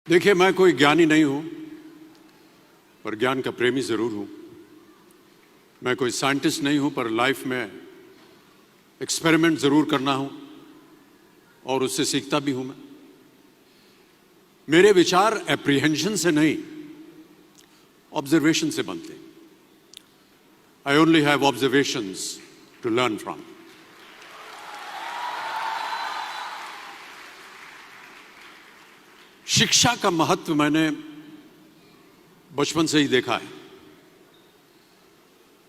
देखिए, मैं कोई ज्ञानी नहीं हूं, पर ज्ञान का प्रेमी जरूर हूं। मैं कोई साइंटिस्ट नहीं हूं, पर लाइफ में एक्सपेरिमेंट जरूर करना हूं और उससे सीखता भी हूं। मेरे विचार एप्रीहेंशन से नहीं, ऑब्जर्वेशन से बनते हैं। I only have observations to learn from. शिक्षा का महत्व मैंने बचपन से ही देखा है।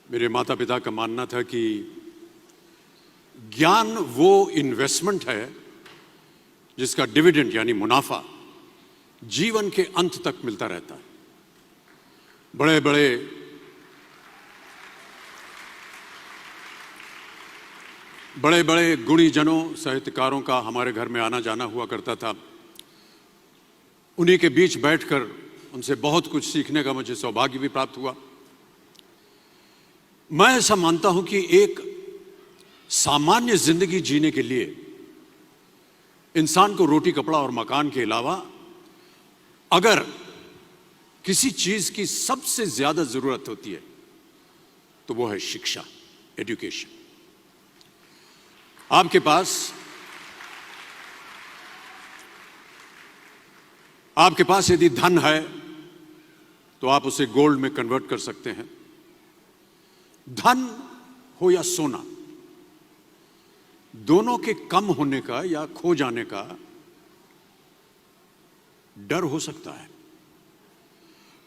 मेरे माता पिता का मानना था कि ज्ञान वो इन्वेस्टमेंट है जिसका डिविडेंड यानी मुनाफा जीवन के अंत तक मिलता रहता है। बड़े बड़े गुणीजनों, साहित्यकारों का हमारे घर में आना जाना हुआ करता था। उन्हीं के बीच बैठकर उनसे बहुत कुछ सीखने का मुझे सौभाग्य भी प्राप्त हुआ। मैं ऐसा मानता हूं कि एक सामान्य जिंदगी जीने के लिए इंसान को रोटी, कपड़ा और मकान के अलावा अगर किसी चीज की सबसे ज्यादा जरूरत होती है तो वो है शिक्षा, एजुकेशन। आपके पास यदि धन है तो आप उसे गोल्ड में कन्वर्ट कर सकते हैं। धन हो या सोना, दोनों के कम होने का या खो जाने का डर हो सकता है,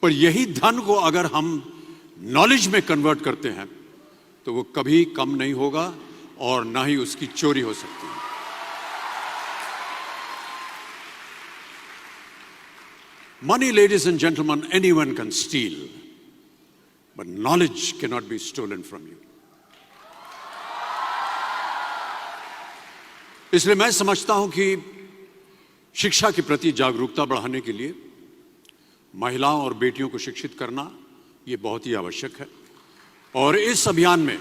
पर यही धन को अगर हम नॉलेज में कन्वर्ट करते हैं तो वो कभी कम नहीं होगा और ना ही उसकी चोरी हो सकती है। Money, ladies and gentlemen, anyone can steal, but knowledge cannot be stolen from you. इसलिए मैं समझता हूं कि शिक्षा के प्रति जागरूकता बढ़ाने के लिए महिलाओं और बेटियों को शिक्षित करना ये बहुत ही आवश्यक है। और इस अभियान में,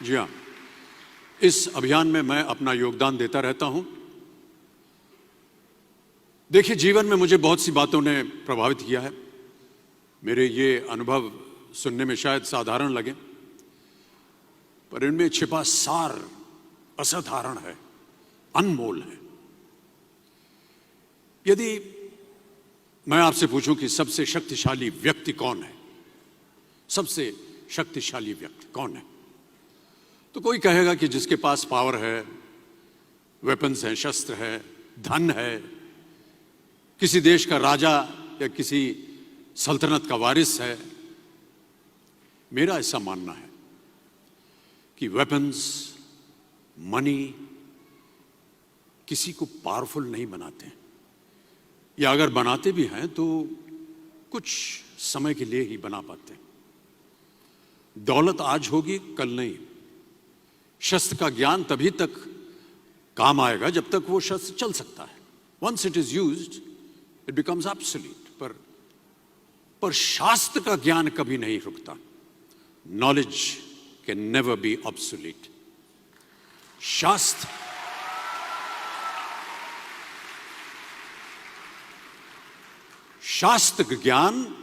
जी हां, इस अभियान में मैं अपना योगदान देता रहता हूं। देखिए, जीवन में मुझे बहुत सी बातों ने प्रभावित किया है। मेरे ये अनुभव सुनने में शायद साधारण लगे, पर इनमें छिपा सार असाधारण है, अनमोल है। यदि मैं आपसे पूछूं कि सबसे शक्तिशाली व्यक्ति कौन है, सबसे शक्तिशाली व्यक्ति कौन है, तो कोई कहेगा कि जिसके पास पावर है, वेपन्स हैं, शस्त्र है, धन है, किसी देश का राजा या किसी सल्तनत का वारिस है। मेरा ऐसा मानना है कि वेपन्स, मनी किसी को पावरफुल नहीं बनाते हैं, या अगर बनाते भी हैं तो कुछ समय के लिए ही बना पाते हैं। दौलत आज होगी, कल नहीं। शस्त्र का ज्ञान तभी तक काम आएगा जब तक वो शस्त्र चल सकता है। Once it is used, it becomes obsolete. पर शास्त्र का ज्ञान कभी नहीं रुकता। Knowledge can never be obsolete. शास्त्र ज्ञान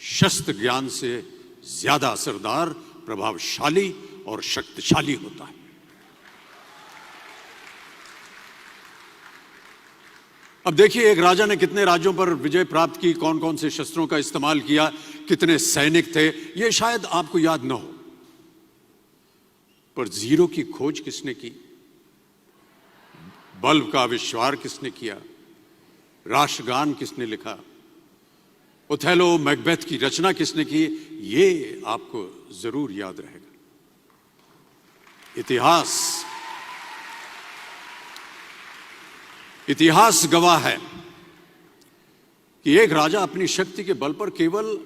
शस्त्र ज्ञान से ज्यादा असरदार, प्रभावशाली और शक्तिशाली होता है। अब देखिए, एक राजा ने कितने राज्यों पर विजय प्राप्त की, कौन कौन से शस्त्रों का इस्तेमाल किया, कितने सैनिक थे, यह शायद आपको याद न हो, पर जीरो की खोज किसने की, बल्ब का आविष्कार किसने किया, राष्ट्रगान किसने लिखा, ओथेलो, मैकबेथ की रचना किसने की, ये आपको जरूर याद रहेगा। इतिहास गवाह है कि एक राजा अपनी शक्ति के बल पर केवल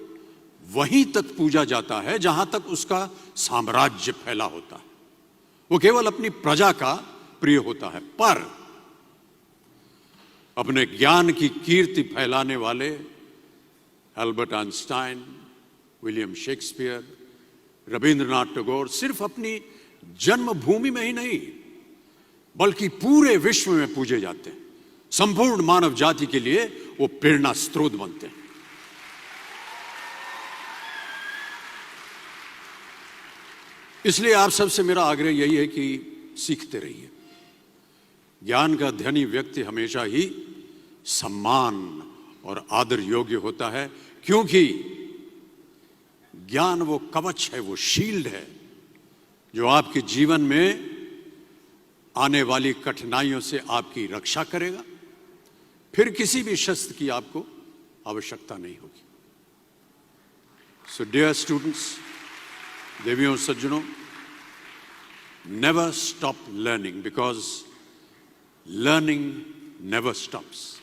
वहीं तक पूजा जाता है जहां तक उसका साम्राज्य फैला होता है। वो केवल अपनी प्रजा का प्रिय होता है। पर अपने ज्ञान की कीर्ति फैलाने वाले Albert Einstein, William Shakespeare, Rabindranath Tagore सिर्फ अपनी जन्मभूमि में ही नहीं बल्कि पूरे विश्व में पूजे जाते हैं। संपूर्ण मानव जाति के लिए वो प्रेरणा स्रोत बनते हैं। इसलिए आप सबसे मेरा आग्रह यही है कि सीखते रहिए। ज्ञान का धनी व्यक्ति हमेशा ही सम्मान और आदर योग्य होता है, क्योंकि ज्ञान वो कवच है, वो शील्ड है जो आपके जीवन में आने वाली कठिनाइयों से आपकी रक्षा करेगा। फिर किसी भी शस्त्र की आपको आवश्यकता नहीं होगी। सो डियर स्टूडेंट्स, देवियों सज्जनों, never stop learning, because learning never stops.